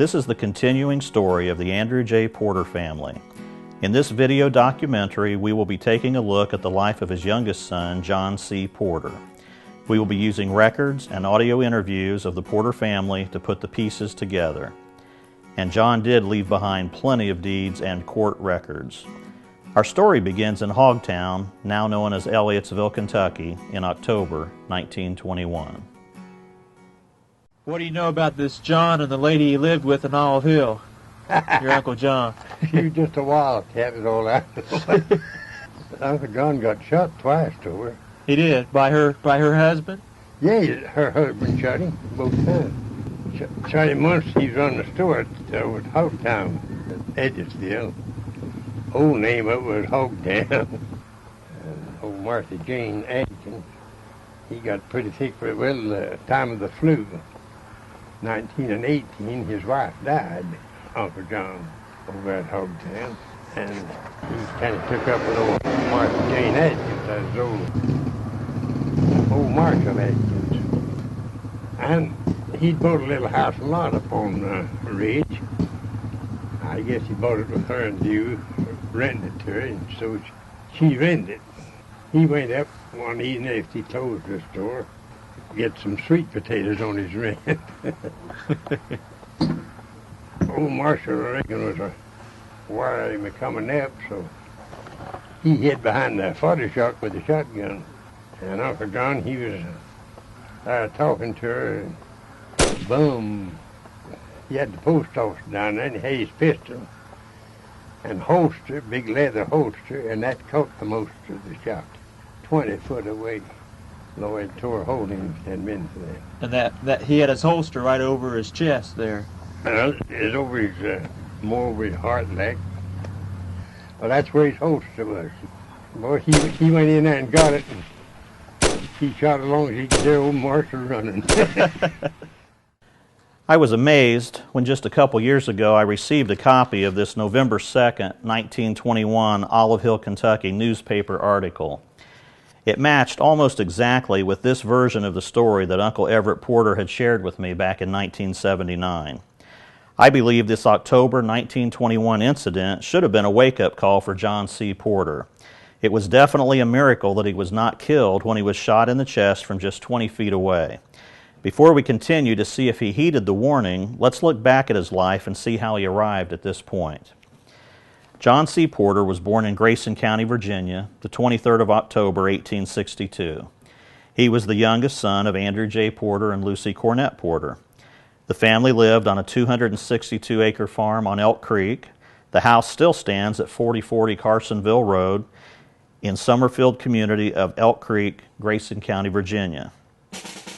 This is the continuing story of the Andrew J. Porter family. In this video documentary, we will be taking a look at the life of his youngest son, John C. Porter. We will be using records and audio interviews of the Porter family to put the pieces together. And John did leave behind plenty of deeds and court records. Our story begins in HogTown, now known as Elliottsville, Kentucky, in October 1921. What do you know about this John and the lady he lived with in Olive Hill? Your Uncle John. She was just a wildcat and all that. Uncle John got shot twice to her. He did? By her husband? Yeah, her husband shot him both times. Shot him once. He was on the store at HogTown, Elliottsville. Old name of it was HogTown. Old Martha Jane Adkins. He got pretty sick for the time of the flu. 1918, his wife died, Uncle John, over at HogTown. And he kind of took up with old Martha Jane Adkins, that was old Marshall Adkins. And he bought a little house and lot up on the ridge. I guess he bought it with her in view, rented it to her, and so she rented it. He went up one evening after he closed the store, get some sweet potatoes on his rent. Old Marshall, I reckon, was worried him coming up, so he hid behind the fodder shop with a shotgun. And Uncle John, he was talking to her, and boom, he had the post office down there, and he had his pistol and holster, big leather holster, and that caught the most of the shot, 20 foot away. Lloyd tore a hole in him, had been for that. And that he had his holster right over his chest there. It's over his, more over his heart like. Well, that's where his holster was. Boy, he went in there and got it, and he shot as long as he could hear old Marshall running. I was amazed when just a couple years ago I received a copy of this November 2nd, 1921 Olive Hill, Kentucky newspaper article. It matched almost exactly with this version of the story that Uncle Everett Porter had shared with me back in 1979. I believe this October 1921 incident should have been a wake-up call for John C. Porter. It was definitely a miracle that he was not killed when he was shot in the chest from just 20 feet away. Before we continue to see if he heeded the warning, let's look back at his life and see how he arrived at this point. John C. Porter was born in Grayson County, Virginia, the 23rd of October, 1862. He was the youngest son of Andrew J. Porter and Lucy Cornett Porter. The family lived on a 262-acre farm on Elk Creek. The house still stands at 4040 Carsonville Road in Summerfield community of Elk Creek, Grayson County, Virginia.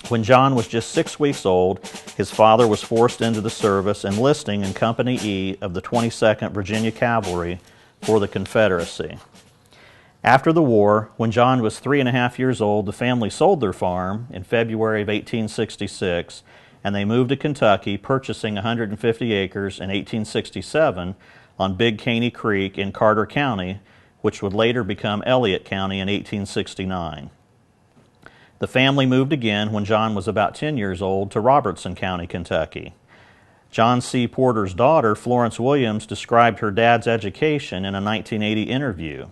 When John was just 6 weeks old, his father was forced into the service, enlisting in Company E of the 22nd Virginia Cavalry for the Confederacy. After the war, when John was 3.5 years old, the family sold their farm in February of 1866, and they moved to Kentucky, purchasing 150 acres in 1867 on Big Caney Creek in Carter County, which would later become Elliott County in 1869. The family moved again when John was about 10 years old to Robertson County, Kentucky. John C. Porter's daughter, Florence Williams, described her dad's education in a 1980 interview.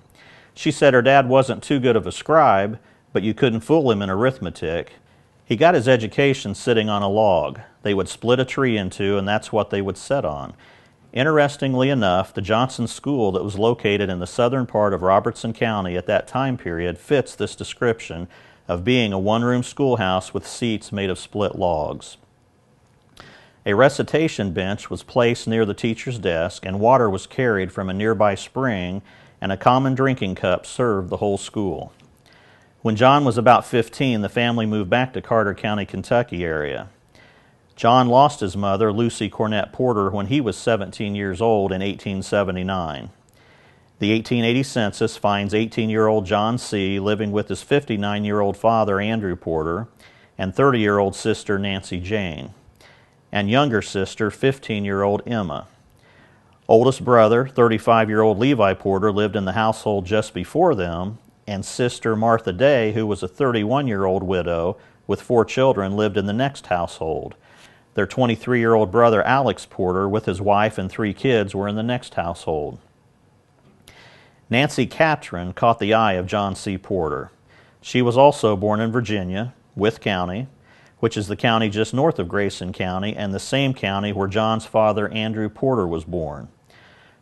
She said her dad wasn't too good of a scribe, but you couldn't fool him in arithmetic. He got his education sitting on a log. They would split a tree in two, and that's what they would sit on. Interestingly enough, the Johnson School that was located in the southern part of Robertson County at that time period fits this description of being a one-room schoolhouse with seats made of split logs. A recitation bench was placed near the teacher's desk, and water was carried from a nearby spring, and a common drinking cup served the whole school. When John was about 15, the family moved back to Carter County, Kentucky area. John lost his mother, Lucy Cornett Porter, when he was 17 years old in 1879. The 1880 census finds 18-year-old John C. living with his 59-year-old father, Andrew Porter, and 30-year-old sister, Nancy Jane, and younger sister, 15-year-old Emma. Oldest brother, 35-year-old Levi Porter, lived in the household just before them, and sister Martha Day, who was a 31-year-old widow with 4 children, lived in the next household. Their 23-year-old brother, Alex Porter, with his wife and 3 kids, were in the next household. Nancy Catron caught the eye of John C. Porter. She was also born in Virginia, Wythe County, which is the county just north of Grayson County and the same county where John's father, Andrew Porter, was born.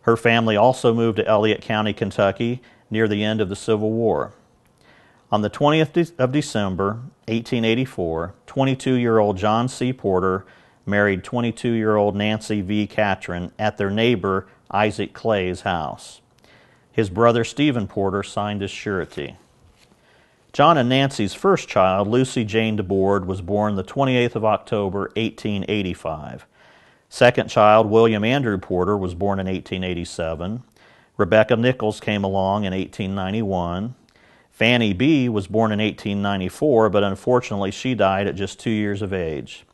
Her family also moved to Elliott County, Kentucky, near the end of the Civil War. On the 20th of December, 1884, 22-year-old John C. Porter married 22-year-old Nancy V. Catron at their neighbor Isaac Clay's house. His brother Stephen Porter signed as surety. John and Nancy's first child, Lucy Jane DeBoard, was born the 28th of October, 1885. Second child, William Andrew Porter, was born in 1887. Rebecca Nichols came along in 1891. Fanny B. was born in 1894, but unfortunately she died at just 2 years of age.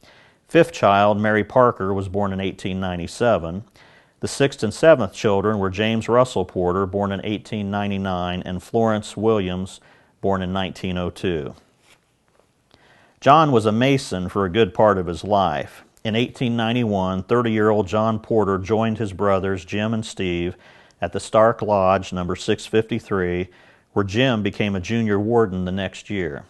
Fifth child, Mary Parker, was born in 1897. The sixth and seventh children were James Russell Porter, born in 1899, and Florence Williams, born in 1902. John was a Mason for a good part of his life. In 1891, 30-year-old John Porter joined his brothers Jim and Steve at the Stark Lodge, number 653, where Jim became a junior warden the next year.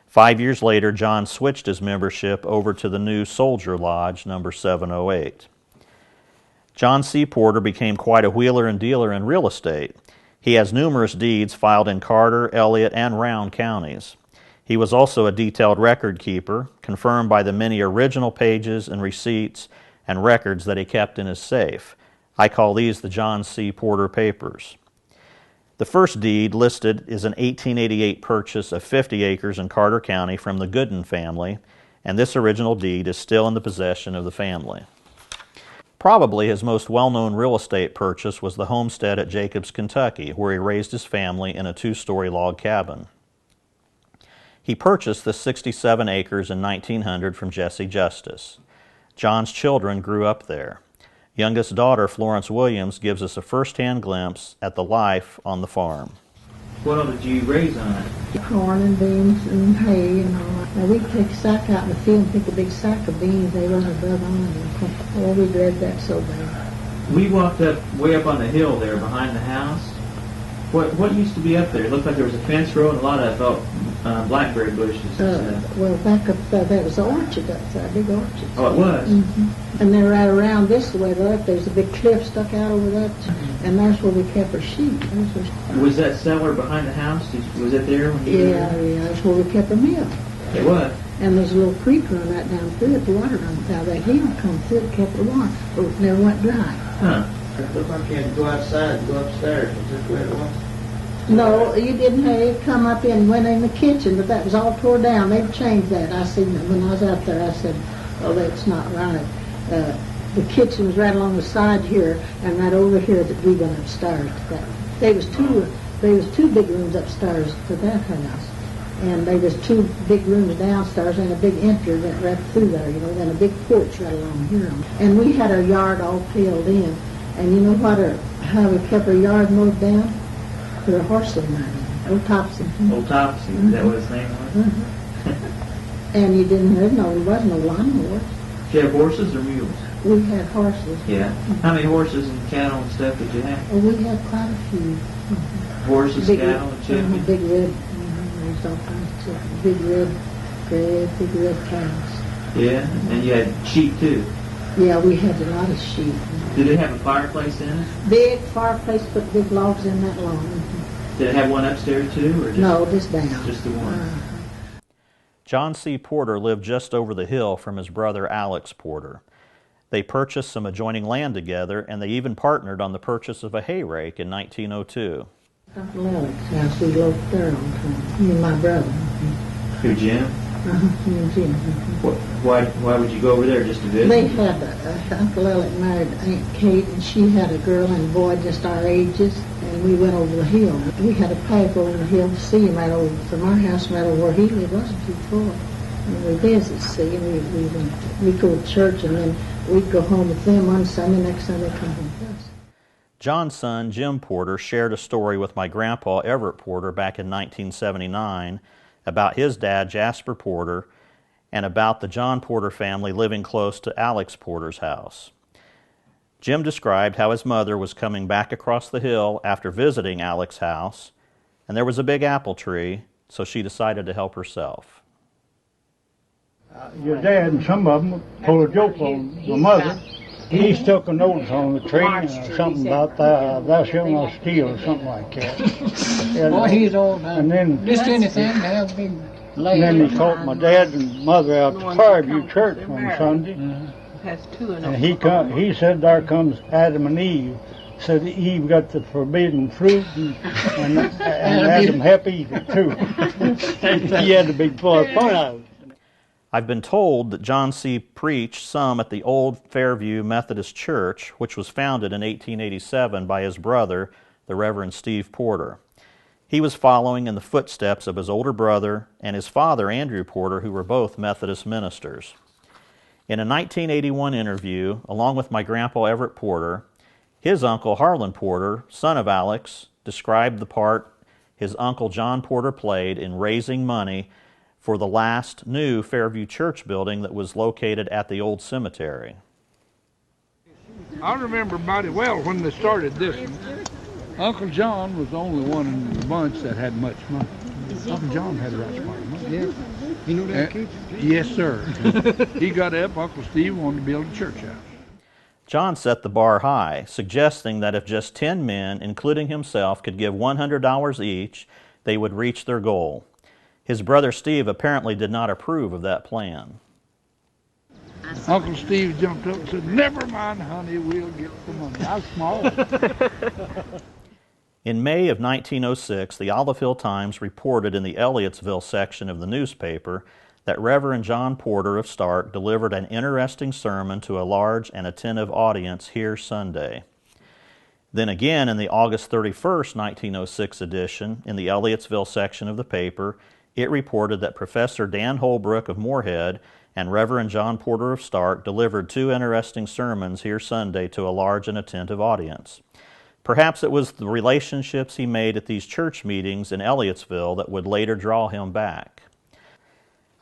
5 years later, John switched his membership over to the new Soldier Lodge, number 708. John C. Porter became quite a wheeler and dealer in real estate. He has numerous deeds filed in Carter, Elliott, and Round counties. He was also a detailed record keeper, confirmed by the many original pages and receipts and records that he kept in his safe. I call these the John C. Porter Papers. The first deed listed is an 1888 purchase of 50 acres in Carter County from the Gooden family, and this original deed is still in the possession of the family. Probably his most well-known real estate purchase was the homestead at Jacobs, Kentucky, where he raised his family in a 2-story log cabin. He purchased the 67 acres in 1900 from Jesse Justice. John's children grew up there. Youngest daughter, Florence Williams, gives us a first-hand glimpse at the life on the farm. What all did you raise on it? Corn and beans and hay and all that. Now we'd take a sack out in the field and pick a big sack of beans. They run above on them. Oh, we dread that so bad. We walked up way up on the hill there behind the house. What used to be up there? It looked like there was a fence row and a lot of, blackberry bushes and stuff. Well, back up there was an orchard up there, a big orchard. Oh, it was? Mm-hmm. And then right around this way, there's a big cliff stuck out over that, and that's where we kept our sheep. Was that cellar behind the house? Was it there when you were there? Yeah, that's where we kept our milk. It was? And there's a little creek run right down through it. The water runs down that hill, come through it, kept the water. It never went dry. Huh. It looked like you had to go outside and go upstairs. Is that where it was? No, you didn't have to come up and went in the kitchen, but that was all tore down. They've changed that. I seen it when I was out there. I said, oh, that's not right. The kitchen was right along the side here, and right over here that we went upstairs. There was two big rooms upstairs for that house, and there was 2 big rooms downstairs and a big entry went right through there, and a big porch right along here. And we had our yard all filled in, and you know what? How we kept our yard mowed down? With a horse in there, Old Topsy. Old Topsy, is that what his name was? Mm-hmm. And you didn't have there wasn't no lawnmower. Did you have horses or mules? We had horses. Yeah. How many horses and cattle and stuff did you have? Oh, we had quite a few. Mm-hmm. Horses, cattle, and chickens? Big red, there's all kinds of chickens. Big red cows. Yeah, and you had sheep too? Yeah, we had a lot of sheep. Did it have a fireplace in it? Big fireplace, put big logs in that lawn. Did it have one upstairs too, or just, no, just down. Just the one. John C. Porter lived just over the hill from his brother Alex Porter. They purchased some adjoining land together, and they even partnered on the purchase of a hay rake in 1902. Uncle Alex' house, we lived there all the time. Me and my brother. Who, Jim? Me and Jim. Why would you go over there, just to visit? They had, Uncle Elliot married Aunt Kate, and she had a girl and a boy just our ages, and we went over the hill. We had a path over the hill to see him right over from our house, right over where he lived. It wasn't too far. And we visited, see, and we'd go to church, and then we'd go home with them one Sunday, next Sunday come home with us. John's son, Jim Porter, shared a story with my grandpa, Everett Porter, back in 1979 about his dad, Jasper Porter, and about the John Porter family living close to Alex Porter's house. Jim described how his mother was coming back across the hill after visiting Alex's house, and there was a big apple tree, so she decided to help herself. Your dad and some of them pulled a joke on my mother. He stuck a notice on the tree, something about thou shalt not steal or something like that. And, Boy, he's all done. And then, Just anything to have big and then he caught my dad and mother out to Fireview Church one Sunday. And he said, there comes Adam and Eve. Said Eve got the forbidden fruit, and Adam helped eat it too. He had a big fun out of it. I've been told that John C. preached some at the old Fairview Methodist Church, which was founded in 1887 by his brother, the Reverend Steve Porter. He was following in the footsteps of his older brother and his father, Andrew Porter, who were both Methodist ministers. In a 1981 interview, along with my grandpa Everett Porter, his uncle Harlan Porter, son of Alex, described the part his uncle John Porter played in raising money for the last new Fairview Church building that was located at the old cemetery. I remember mighty well when they started this one. Uncle John was the only one in the bunch that had much money. Uncle John had a right smart money. Yeah. You know that, kid? Yes, sir. He got up, Uncle Steve wanted to build a church house. John set the bar high, suggesting that if just 10 men, including himself, could give $100 each, they would reach their goal. His brother Steve apparently did not approve of that plan. Uncle Steve jumped up and said, "Never mind, honey, we'll get the money." I was small. In May of 1906, the Olive Hill Times reported in the Elliottsville section of the newspaper that Reverend John Porter of Stark delivered an interesting sermon to a large and attentive audience here Sunday. Then again, in the August 31st, 1906 edition, in the Elliottsville section of the paper, it reported that Professor Dan Holbrook of Moorhead and Reverend John Porter of Stark delivered two interesting sermons here Sunday to a large and attentive audience. Perhaps it was the relationships he made at these church meetings in Elliottsville that would later draw him back.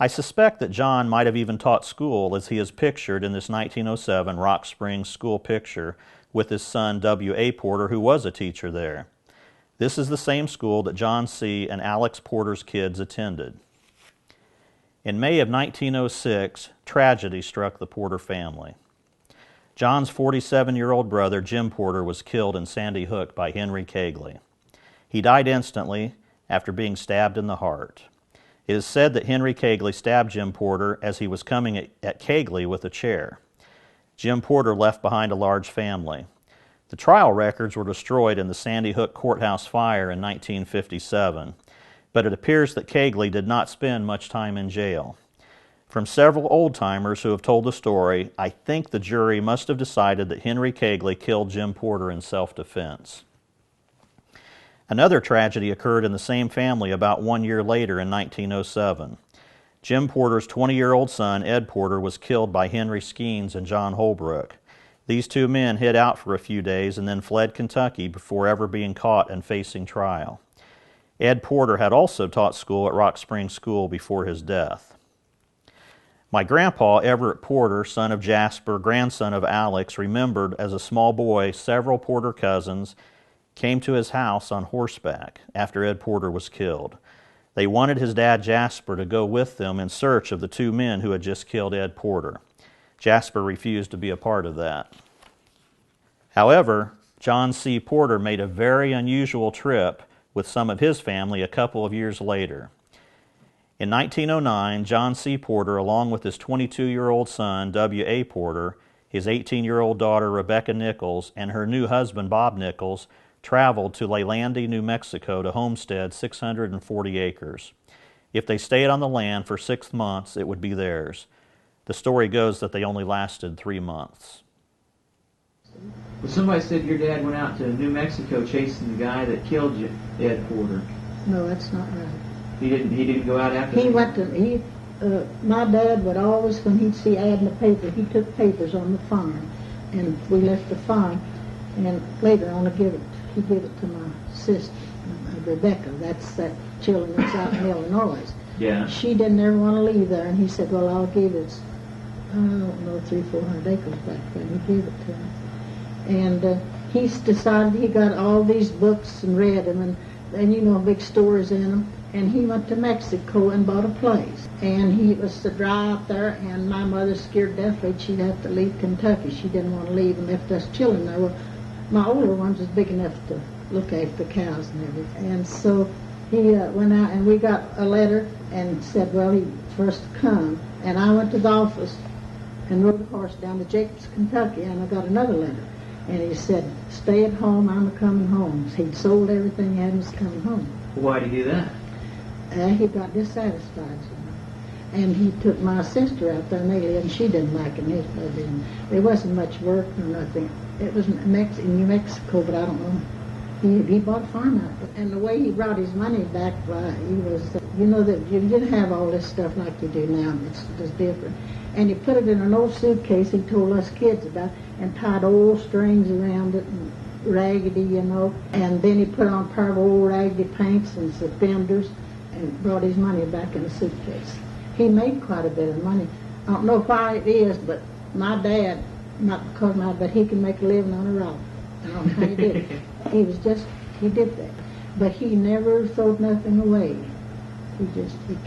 I suspect that John might have even taught school as he is pictured in this 1907 Rock Springs school picture with his son W.A. Porter, who was a teacher there. This is the same school that John C. and Alex Porter's kids attended. In May of 1906, tragedy struck the Porter family. John's 47-year-old brother, Jim Porter, was killed in Sandy Hook by Henry Kegley. He died instantly after being stabbed in the heart. It is said that Henry Kegley stabbed Jim Porter as he was coming at Kegley with a chair. Jim Porter left behind a large family. The trial records were destroyed in the Sandy Hook courthouse fire in 1957, but it appears that Kegley did not spend much time in jail. From several old-timers who have told the story, I think the jury must have decided that Henry Kegley killed Jim Porter in self-defense. Another tragedy occurred in the same family about 1 year later in 1907. Jim Porter's 20-year-old son, Ed Porter, was killed by Henry Skeens and John Holbrook. These two men hid out for a few days and then fled Kentucky before ever being caught and facing trial. Ed Porter had also taught school at Rock Springs School before his death. My grandpa, Everett Porter, son of Jasper, grandson of Alex, remembered as a small boy several Porter cousins came to his house on horseback after Ed Porter was killed. They wanted his dad Jasper to go with them in search of the two men who had just killed Ed Porter. Jasper refused to be a part of that. However, John C. Porter made a very unusual trip with some of his family a couple of years later. In 1909, John C. Porter, along with his 22-year-old son, W.A. Porter, his 18-year-old daughter, Rebecca Nichols, and her new husband, Bob Nichols, traveled to Leilandi, New Mexico to homestead 640 acres. If they stayed on the land for 6 months, it would be theirs. The story goes that they only lasted 3 months. Well, somebody said your dad went out to New Mexico chasing the guy that killed you, Ed Porter. No, that's not right. He didn't go out after He him? went to, my dad would always, when he'd see ad in the paper, he took papers on the farm, and we left the farm, and later on he gave it to my sister, Rebecca. That's that children that's out in Illinois. Yeah. She didn't ever want to leave there, and he said, well, I'll give it, I don't know, 300-400 acres back then. He gave it to him. And he's decided he got all these books and read them, and you know, big stories in them. And he went to Mexico and bought a place. And he was to drive up there, and my mother scared deathly she'd have to leave Kentucky. She didn't want to leave and left us children there. Well, my older ones was big enough to look after the cows and everything. And so he went out, and we got a letter and said, well, he first come. And I went to the office and rode a horse down to Jacobs, Kentucky, and I got another letter. And he said, stay at home, I'm coming home. He'd sold everything he had and was coming home. Why did he do that? He got dissatisfied, you know. And he took my sister out there, and she didn't like him. There wasn't much work or nothing. It was in New Mexico, but I don't know. He bought a farm out there. And the way he brought his money back, he was, you know, that you didn't have all this stuff like you do now. It was different. And he put it in an old suitcase he told us kids about, and tied old strings around it, and raggedy, you know. And then he put on a pair of old raggedy pants and suspenders, and brought his money back in a suitcase. He made quite a bit of money. I don't know why it is, but my dad, not because but he can make a living on a rock. I don't know how he did it. He did that. But he never threw nothing away. He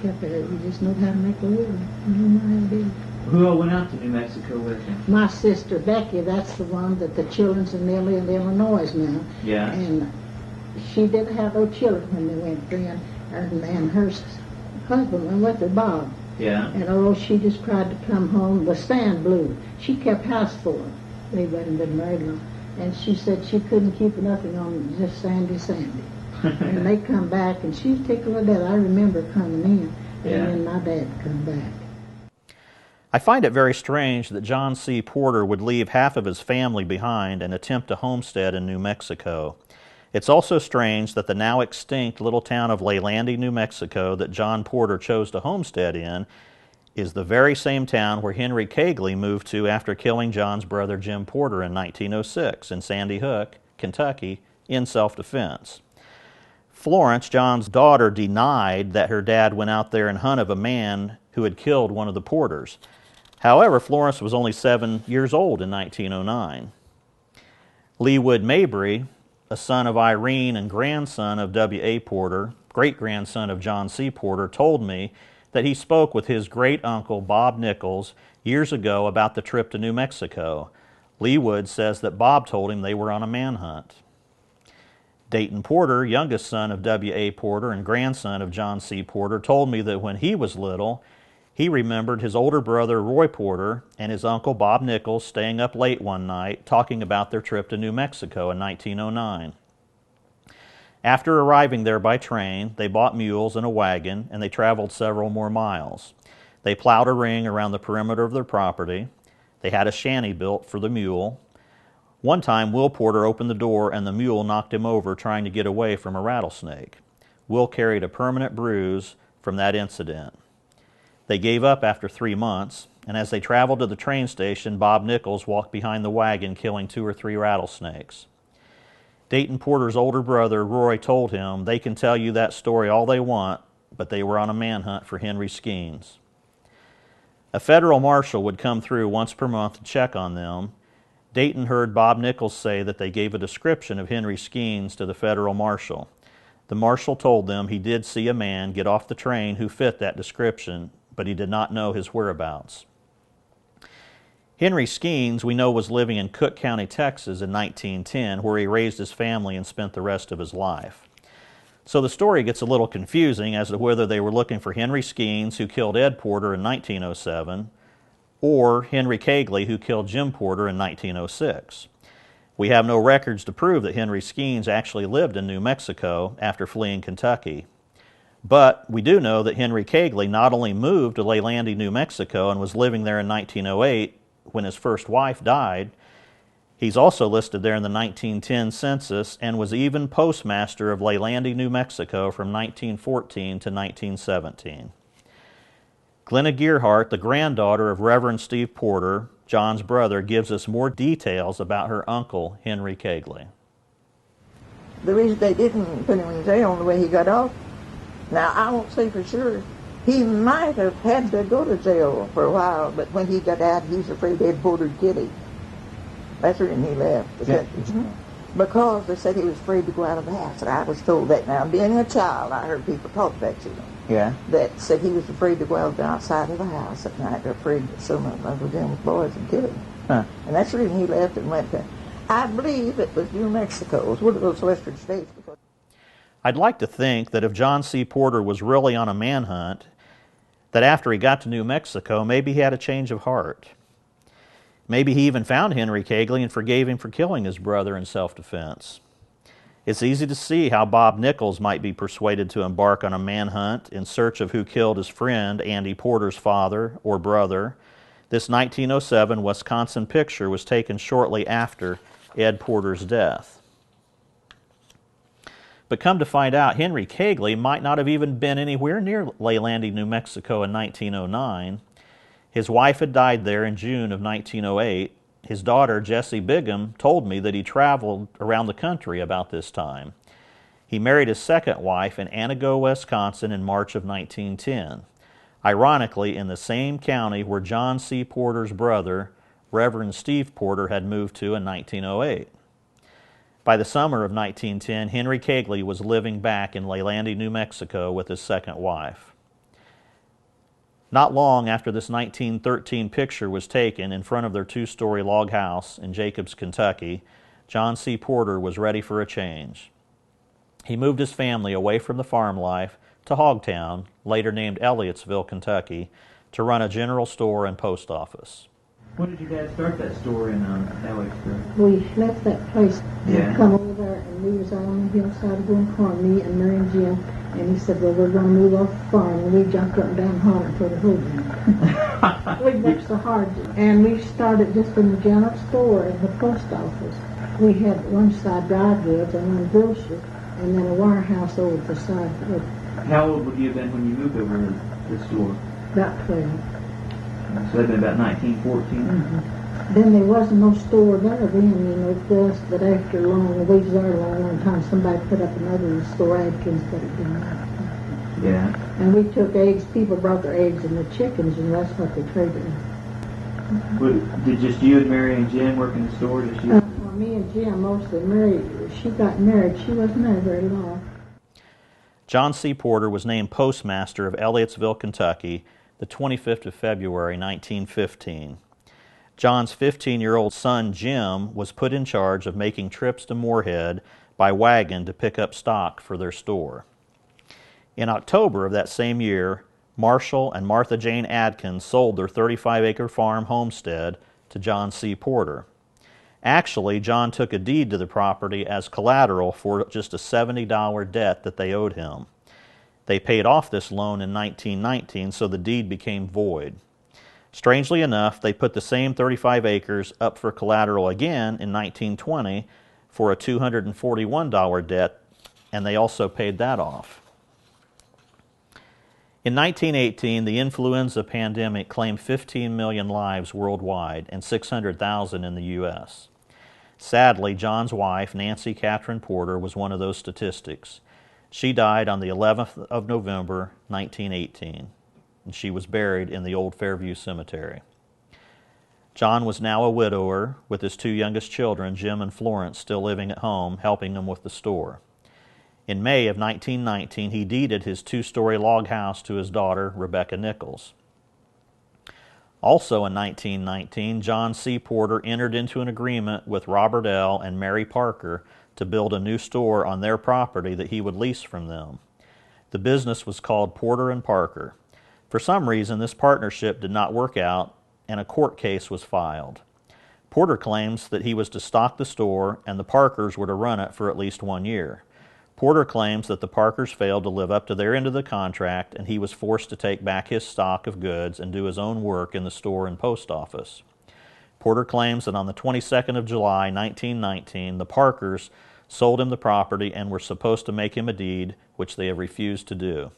kept it. He just knew how to make a living. I don't know how he did. Who all went out to New Mexico with him? My sister Becky, that's the one that the children's in Illinois now. Yeah. And she didn't have no children when they went then. And her husband went with her, Bob. Yeah. And she just tried to come home. The sand blew. She kept house for them. They hadn't been married long. And she said she couldn't keep nothing on just Sandy. And they come back, and she was tickled to death. I remember coming in, and then my dad come back. I find it very strange that John C. Porter would leave half of his family behind and attempt a homestead in New Mexico. It's also strange that the now extinct little town of Leilandi, New Mexico, that John Porter chose to homestead in, is the very same town where Henry Kegley moved to after killing John's brother Jim Porter in 1906 in Sandy Hook, Kentucky, in self-defense. Florence, John's daughter, denied that her dad went out there in hunt of a man who had killed one of the Porters. However, Florence was only 7 years old in 1909. Leewood Mabry, a son of Irene and grandson of W.A. Porter, great-grandson of John C. Porter, told me that he spoke with his great-uncle Bob Nichols years ago about the trip to New Mexico. Leewood says that Bob told him they were on a manhunt. Dayton Porter, youngest son of W.A. Porter and grandson of John C. Porter, told me that when he was little, he remembered his older brother Roy Porter and his uncle Bob Nichols staying up late one night talking about their trip to New Mexico in 1909. After arriving there by train, they bought mules and a wagon, and they traveled several more miles. They plowed a ring around the perimeter of their property. They had a shanty built for the mule. One time, Will Porter opened the door and the mule knocked him over trying to get away from a rattlesnake. Will carried a permanent bruise from that incident. They gave up after 3 months, and as they traveled to the train station, Bob Nichols walked behind the wagon killing 2 or 3 rattlesnakes. Dayton Porter's older brother, Roy, told him, they can tell you that story all they want, but they were on a manhunt for Henry Skeens. A federal marshal would come through once per month to check on them. Dayton heard Bob Nichols say that they gave a description of Henry Skeens to the federal marshal. The marshal told them he did see a man get off the train who fit that description, but he did not know his whereabouts. Henry Skeens, we know, was living in Cook County, Texas in 1910, where he raised his family and spent the rest of his life. So the story gets a little confusing as to whether they were looking for Henry Skeens, who killed Ed Porter in 1907, or Henry Kegley, who killed Jim Porter in 1906. We have no records to prove that Henry Skeens actually lived in New Mexico after fleeing Kentucky. But we do know that Henry Kegley not only moved to Leilandi, New Mexico, and was living there in 1908 when his first wife died, he's also listed there in the 1910 census and was even postmaster of Leilandi, New Mexico from 1914 to 1917. Glenna Gearhart, the granddaughter of Reverend Steve Porter, John's brother, gives us more details about her uncle, Henry Kegley. The reason they didn't put him in jail on the way he got off, now I won't say for sure, He might have had to go to jail for a while, but when he got out, he was afraid they'd Porter get him. That's the reason he left the country. Because they said he was afraid to go out of the house. And I was told that. Now, being a child, I heard people talk that to him. Yeah. That said he was afraid to go out outside of the house at night, afraid that someone was in with boys and kill him. Huh. And that's the reason he left and went to, I believe it was New Mexico. It was one of those western states. I'd like to think that if John C. Porter was really on a manhunt, that after he got to New Mexico, maybe he had a change of heart. Maybe he even found Henry Kegley and forgave him for killing his brother in self-defense. It's easy to see how Bob Nichols might be persuaded to embark on a manhunt in search of who killed his friend Andy Porter's father or brother. This 1907 Wisconsin picture was taken shortly after Ed Porter's death. But come to find out, Henry Kegley might not have even been anywhere near Leilandi, New Mexico in 1909. His wife had died there in June of 1908. His daughter, Jessie Bigham, told me that he traveled around the country about this time. He married his second wife in Antigo, Wisconsin in March of 1910, ironically in the same county where John C. Porter's brother, Reverend Steve Porter, had moved to in 1908. By the summer of 1910, Henry Kegley was living back in Leilandi, New Mexico with his second wife. Not long after this 1913 picture was taken in front of their two-story log house in Jacobs, Kentucky, John C. Porter was ready for a change. He moved his family away from the farm life to HogTown, later named Elliottsville, Kentucky, to run a general store and post office. When did your dad start that store in Elliottsville? We left that place Yeah. and come over there, and we was out on the hillside going corn, me and Mary and Jim, and he said, well, we're going to move off the farm, and we jumped up and down hollering for the whole time. We worked so hard, and we started just in the general store and the post office. We had one side dry goods and one grocery, and then a warehouse over the side. How old would you have been when you moved over to the store? About 12. So that'd been about 1914. Mm-hmm. Then there wasn't no store there then, you know, just but after we was there a long time, somebody put up another store, Adkins put it down. Yeah. And we took eggs, people brought their eggs and the chickens, and that's what they traded. Did just you and Mary and Jim work in the store? Did she? Well, me and Jim mostly. Mary, she got married. She wasn't there very long. John C. Porter was named postmaster of Elliottsville, Kentucky, the 25th of February, 1915. John's 15-year-old son, Jim, was put in charge of making trips to Moorhead by wagon to pick up stock for their store. In October of that same year, Marshall and Martha Jane Adkins sold their 35-acre farm homestead to John C. Porter. Actually, John took a deed to the property as collateral for just a $70 debt that they owed him. They paid off this loan in 1919, so the deed became void. Strangely enough, they put the same 35 acres up for collateral again in 1920 for a $241 debt, and they also paid that off. In 1918, the influenza pandemic claimed 15 million lives worldwide and 600,000 in the U.S. Sadly, John's wife, Nancy Catherine Porter, was one of those statistics. She died on the 11th of November, 1918, and she was buried in the old Fairview Cemetery. John was now a widower with his two youngest children, Jim and Florence, still living at home, helping him with the store. In May of 1919, he deeded his two-story log house to his daughter, Rebecca Nichols. Also in 1919, John C. Porter entered into an agreement with Robert L. and Mary Parker to build a new store on their property that he would lease from them. The business was called Porter and Parker. For some reason, this partnership did not work out, and a court case was filed. Porter claims that he was to stock the store and the Parkers were to run it for at least 1 year. Porter claims that the Parkers failed to live up to their end of the contract, and he was forced to take back his stock of goods and do his own work in the store and post office. Porter claims that on the 22nd of July, 1919, the Parkers sold him the property and were supposed to make him a deed, which they have refused to do.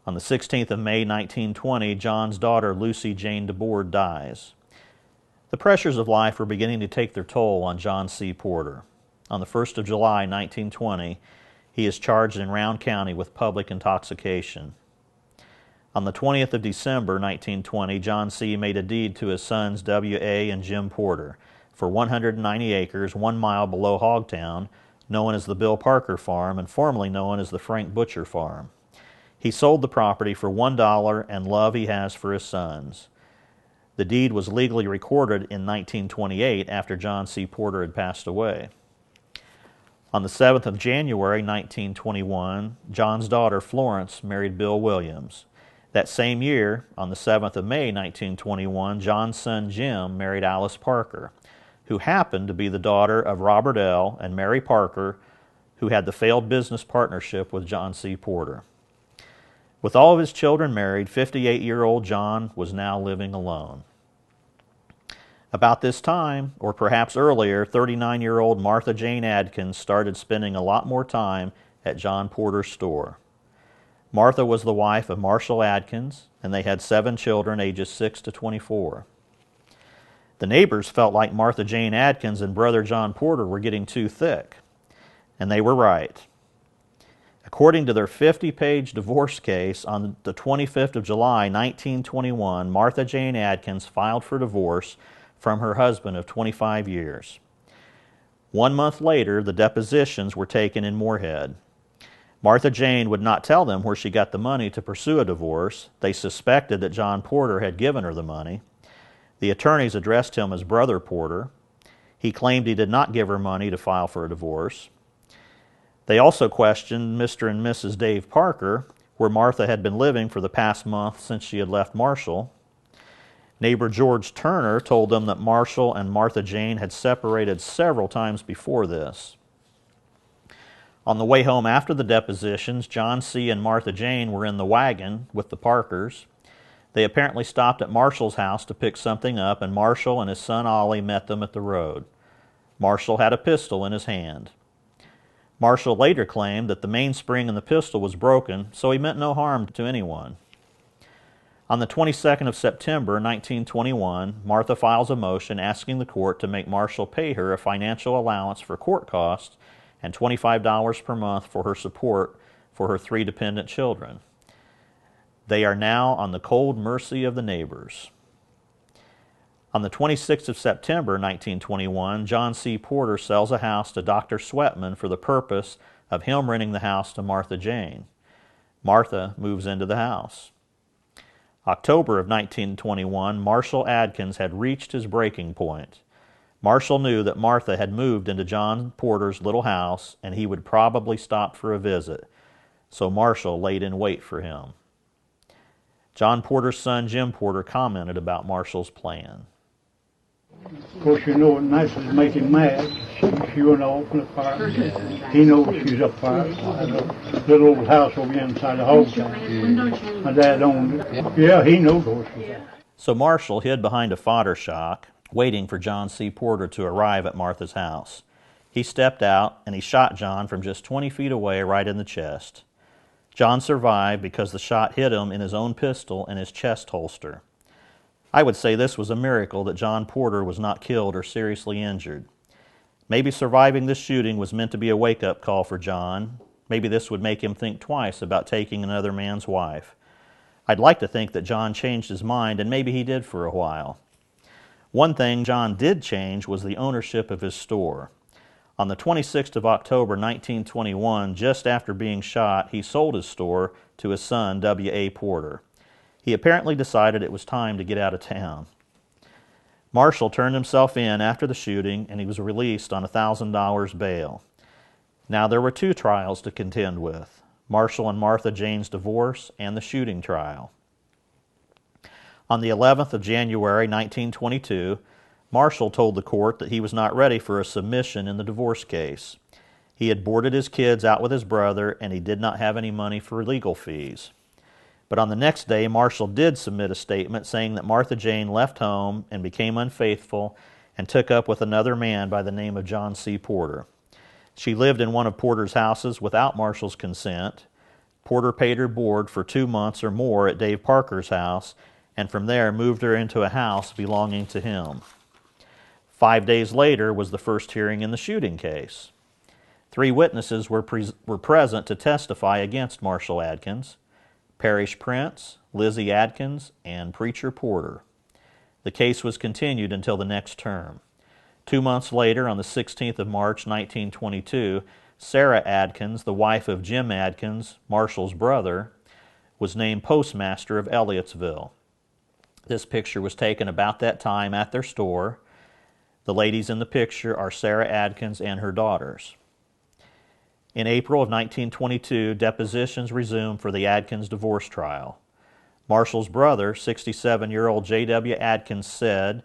On the 16th of May, 1920, John's daughter, Lucy Jane DeBoard, dies. The pressures of life were beginning to take their toll on John C. Porter. On the 1st of July, 1920, he is charged in Round County with public intoxication. On the 20th of December, 1920, John C. made a deed to his sons W.A. and Jim Porter for 190 acres 1 mile below HogTown, known as the Bill Parker Farm and formerly known as the Frank Butcher Farm. He sold the property for $1 and love he has for his sons. The deed was legally recorded in 1928 after John C. Porter had passed away. On the 7th of January, 1921, John's daughter Florence married Bill Williams. That same year, on the 7th of May, 1921, John's son Jim married Alice Parker, who happened to be the daughter of Robert L. and Mary Parker, who had the failed business partnership with John C. Porter. With all of his children married, 58-year-old John was now living alone. About this time, or perhaps earlier, 39-year-old Martha Jane Adkins started spending a lot more time at John Porter's store. Martha was the wife of Marshall Adkins, and they had 7 children ages 6 to 24. The neighbors felt like Martha Jane Adkins and brother John Porter were getting too thick, and they were right. According to their 50-page divorce case, on the 25th of July, 1921, Martha Jane Adkins filed for divorce from her husband of 25 years. 1 month later, the depositions were taken in Moorhead. Martha Jane would not tell them where she got the money to pursue a divorce. They suspected that John Porter had given her the money. The attorneys addressed him as Brother Porter. He claimed he did not give her money to file for a divorce. They also questioned Mr. and Mrs. Dave Parker, where Martha had been living for the past month since she had left Marshall. Neighbor George Turner told them that Marshall and Martha Jane had separated several times before this. On the way home after the depositions, John C. and Martha Jane were in the wagon with the Parkers. They apparently stopped at Marshall's house to pick something up, and Marshall and his son Ollie met them at the road. Marshall had a pistol in his hand. Marshall later claimed that the mainspring in the pistol was broken, so he meant no harm to anyone. On the 22nd of September, 1921, Martha files a motion asking the court to make Marshall pay her a financial allowance for court costs and $25 per month for her support for her 3 dependent children. They are now on the cold mercy of the neighbors. On the 26th of September, 1921, John C. Porter sells a house to Dr. Sweatman for the purpose of him renting the house to Martha Jane. Martha moves into the house. October of 1921, Marshall Adkins had reached his breaking point. Marshall knew that Martha had moved into John Porter's little house, and he would probably stop for a visit, so Marshall laid in wait for him. John Porter's son Jim Porter commented about Marshall's plan. Of course, you know what nice is make him mad. She went to open the fire. He knows she's up fire. Little old house over inside the HogTown. My dad owned it. Yeah, he knows what she's at. So Marshall hid behind a fodder shock, waiting for John C. Porter to arrive at Martha's house. He stepped out, and he shot John from just 20 feet away right in the chest. John survived because the shot hit him in his own pistol in his chest holster. I would say this was a miracle that John Porter was not killed or seriously injured. Maybe surviving this shooting was meant to be a wake-up call for John. Maybe this would make him think twice about taking another man's wife. I'd like to think that John changed his mind, and maybe he did for a while. One thing John did change was the ownership of his store. On the 26th of October, 1921, just after being shot, he sold his store to his son, W.A. Porter. He apparently decided it was time to get out of town. Marshall turned himself in after the shooting, and he was released on $1,000 bail. Now there were 2 trials to contend with: Marshall and Martha Jane's divorce and the shooting trial. On the 11th of January, 1922, Marshall told the court that he was not ready for a submission in the divorce case. He had boarded his kids out with his brother, and he did not have any money for legal fees. But on the next day, Marshall did submit a statement saying that Martha Jane left home and became unfaithful and took up with another man by the name of John C. Porter. She lived in one of Porter's houses without Marshall's consent. Porter paid her board for 2 months or more at Dave Parker's house, and from there moved her into a house belonging to him. 5 days later was the first hearing in the shooting case. 3 witnesses were present to testify against Marshall Adkins. Parish Prince, Lizzie Adkins, and Preacher Porter. The case was continued until the next term. 2 months later, on the 16th of March, 1922, Sarah Adkins, the wife of Jim Adkins, Marshall's brother, was named postmaster of Elliottsville. This picture was taken about that time at their store. The ladies in the picture are Sarah Adkins and her daughters. In April of 1922, depositions resumed for the Adkins divorce trial. Marshall's brother, 67-year-old J.W. Adkins, said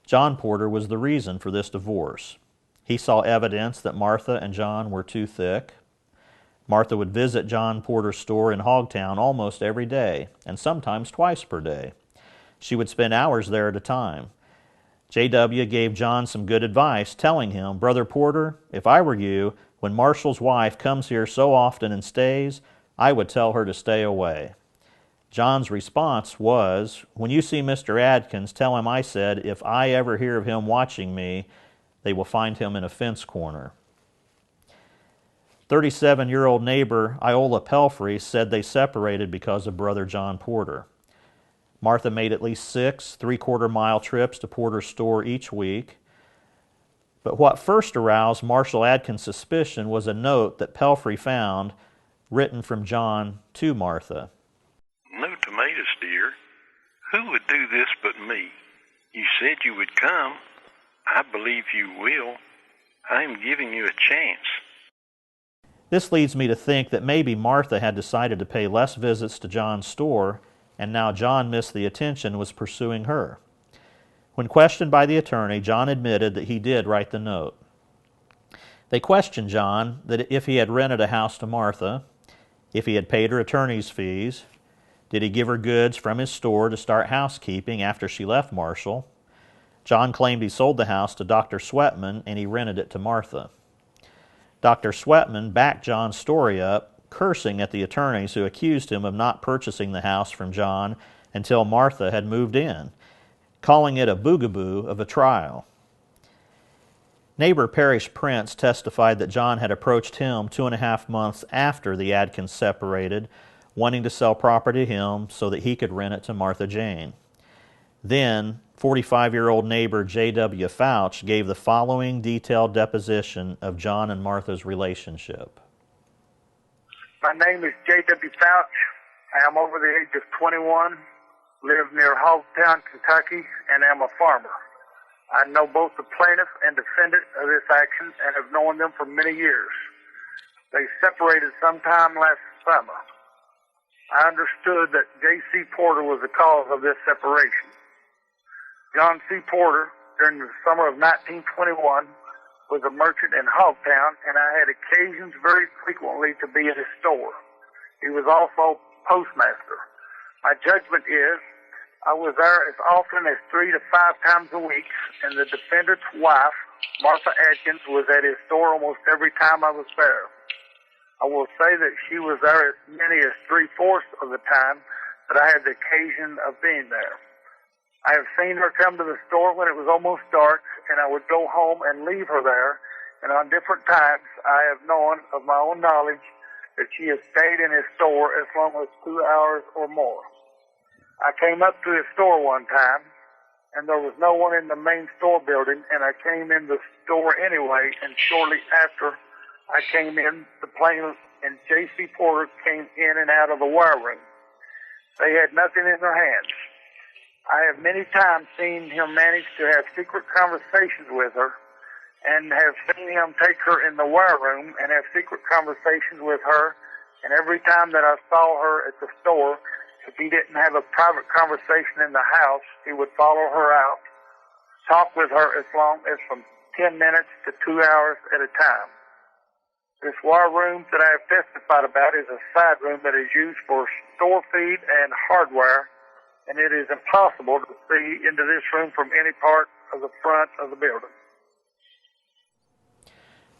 John Porter was the reason for this divorce. He saw evidence that Martha and John were too thick. Martha would visit John Porter's store in HogTown almost every day, and sometimes twice per day. She would spend hours there at a time. J.W. gave John some good advice, telling him, "Brother Porter, if I were you, when Marshall's wife comes here so often and stays, I would tell her to stay away." John's response was, "When you see Mr. Adkins, tell him I said, if I ever hear of him watching me, they will find him in a fence corner." 37-year-old neighbor Iola Pelfrey said they separated because of Brother John Porter. Martha made at least 6 three-quarter-mile trips to Porter's store each week. But what first aroused Marshall Adkins' suspicion was a note that Pelfrey found written from John to Martha. "No tomatoes, dear. Who would do this but me? You said you would come. I believe you will. I am giving you a chance." This leads me to think that maybe Martha had decided to pay less visits to John's store, and now John missed the attention and was pursuing her. When questioned by the attorney, John admitted that he did write the note. They questioned John that if he had rented a house to Martha, if he had paid her attorney's fees, did he give her goods from his store to start housekeeping after she left Marshall. John claimed he sold the house to Dr. Sweatman and he rented it to Martha. Dr. Sweatman backed John's story up, cursing at the attorneys who accused him of not purchasing the house from John until Martha had moved in, calling it a boogaboo of a trial. Neighbor Parish Prince testified that John had approached him 2.5 months after the Adkins separated, wanting to sell property to him so that he could rent it to Martha Jane. Then, 45-year-old neighbor J.W. Fouch gave the following detailed deposition of John and Martha's relationship. "My name is J.W. Fouch. I am over the age of 21, live near HogTown, Kentucky, and am a farmer. I know both the plaintiff and defendant of this action and have known them for many years. They separated sometime last summer. I understood that J.C. Porter was the cause of this separation. John C. Porter, during the summer of 1921, was a merchant in HogTown, and I had occasions very frequently to be at his store. He was also postmaster. My judgment is I was there as often as 3 to 5 times a week, and the defendant's wife, Martha Adkins, was at his store almost every time I was there. I will say that she was there as many as 3/4 of the time that I had the occasion of being there. I have seen her come to the store when it was almost dark, and I would go home and leave her there, and on different times I have known of my own knowledge that she has stayed in his store as long as 2 hours or more. I came up to his store one time, and there was no one in the main store building, and I came in the store anyway, and shortly after I came in, the plaintiff and J.C. Porter came in and out of the wire room. They had nothing in their hands. I have many times seen him manage to have secret conversations with her, and have seen him take her in the wire room and have secret conversations with her, and every time that I saw her at the store, if he didn't have a private conversation in the house, he would follow her out, talk with her as long as from 10 minutes to 2 hours at a time. This wire room that I have testified about is a side room that is used for store feed and hardware, and it is impossible to see into this room from any part of the front of the building.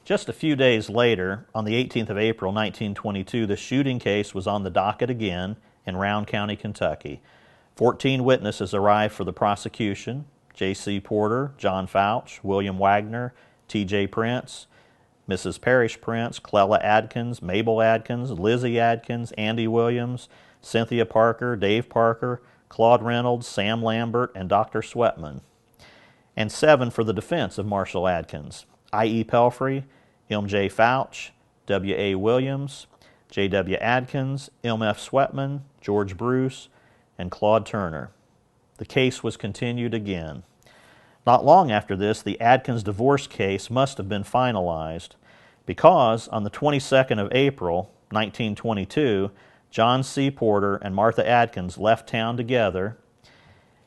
Just a few days later, on the 18th of April, 1922, the shooting case was on the docket again in Round County, Kentucky. 14 witnesses arrived for the prosecution: J.C. Porter, John Fouch, William Wagner, T.J. Prince, Mrs. Parish Prince, Clella Adkins, Mabel Adkins, Lizzie Adkins, Andy Williams, Cynthia Parker, Dave Parker, Claude Reynolds, Sam Lambert, and Dr. Sweatman. And 7 for the defense of Marshall Adkins: I.E. Pelfrey, M.J. Fouch, W.A. Williams, J.W. Adkins, M.F. Sweatman, George Bruce, and Claude Turner. The case was continued again. Not long after this, the Adkins divorce case must have been finalized, because on the 22nd of April, 1922, John C. Porter and Martha Adkins left town together,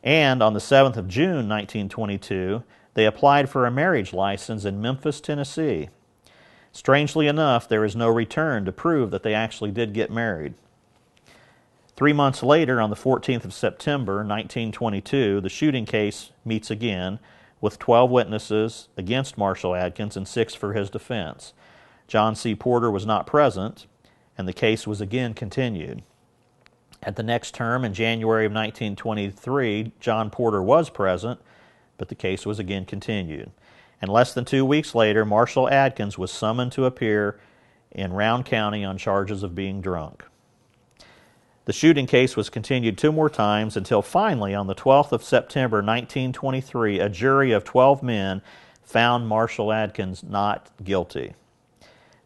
and on the 7th of June, 1922, they applied for a marriage license in Memphis, Tennessee. Strangely enough, there is no return to prove that they actually did get married. 3 months later, on the 14th of September, 1922, the shooting case meets again with 12 witnesses against Marshall Adkins and 6 for his defense. John C. Porter was not present, and the case was again continued. At the next term, in January of 1923, John Porter was present, but the case was again continued. And less than 2 weeks later, Marshall Adkins was summoned to appear in Round County on charges of being drunk. The shooting case was continued 2 more times until finally, on the 12th of September 1923, a jury of 12 men found Marshall Adkins not guilty.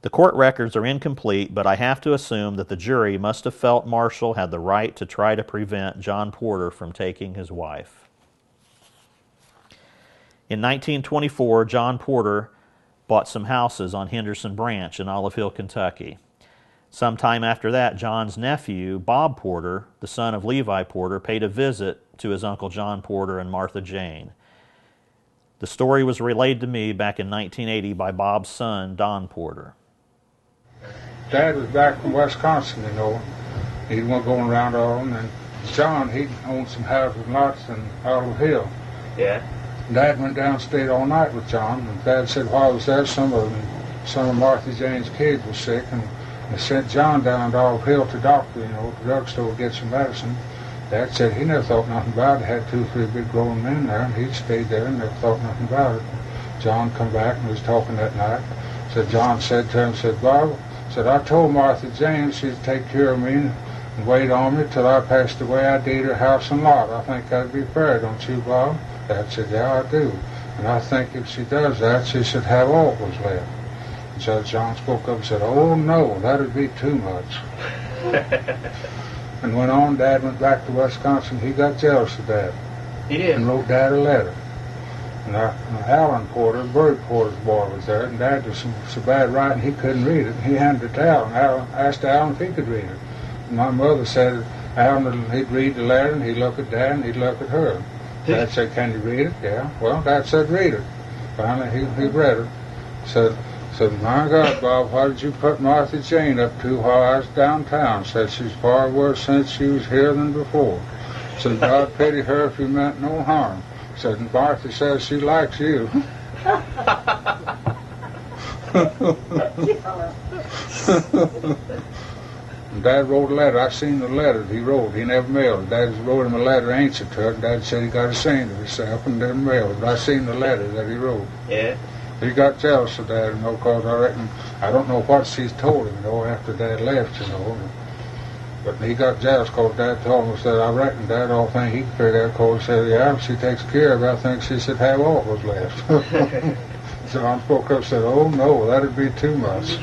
The court records are incomplete, but I have to assume that the jury must have felt Marshall had the right to try to prevent John Porter from taking his wife. In 1924, John Porter bought some houses on Henderson Branch in Olive Hill, Kentucky. Sometime after that, John's nephew, Bob Porter, the son of Levi Porter, paid a visit to his Uncle John Porter and Martha Jane. The story was relayed to me back in 1980 by Bob's son, Don Porter. Dad was back from Wisconsin, He was going around all, and then John, he owned some houses and lots in Olive Hill. Yeah. Dad went downstayed all night with John, and Dad said while I was there, some of Martha Jane's kids was sick, and they sent John down to Olive Hill to doctor, to the drugstore to get some medicine. Dad said he never thought nothing about it. Had 2 or 3 big grown men there, and he stayed there and never thought nothing about it. John come back and was talking that night. Said John said to him, said, Bob, said, I told Martha Jane she'd take care of me and wait on me till I passed away. I deed her house and lot. I think that'd be fair, don't you, Bob? Dad said, yeah, I do. And I think if she does that, she should have all that was left. And so John spoke up and said, oh, no, that'd be too much. And went on. Dad went back to Wisconsin. He got jealous of Dad. He did. And wrote Dad a letter. And Alan Porter, Bird Porter's boy, was there, and Dad was so bad writing he couldn't read it. He handed it to Alan. Alan asked Alan if he could read it. And my mother said Alan, he'd read the letter, and he'd look at Dad, and he'd look at her. Dad said, can you read it? Yeah. Well, Dad said, read it. Finally, he read it. Said, my God, Bob, why did you put Martha Jane up to while I was downtown? Said, she's far worse since she was here than before. Said, God pity her if you meant no harm. Said, Martha says she likes you. And Dad wrote a letter. I seen the letter he wrote. He never mailed it. Dad wrote him a letter, answered to it. Dad said he got ashamed of himself and didn't mail it. But I seen the letter that he wrote. Yeah. He got jealous of Dad, because I reckon, I don't know what she's told him, after Dad left, But he got jealous because Dad told him, said, I reckon Dad all think he could figure out, because he said, yeah, if she takes care of it, I think she should have all that was left. John spoke up and said, oh no, that'd be too much.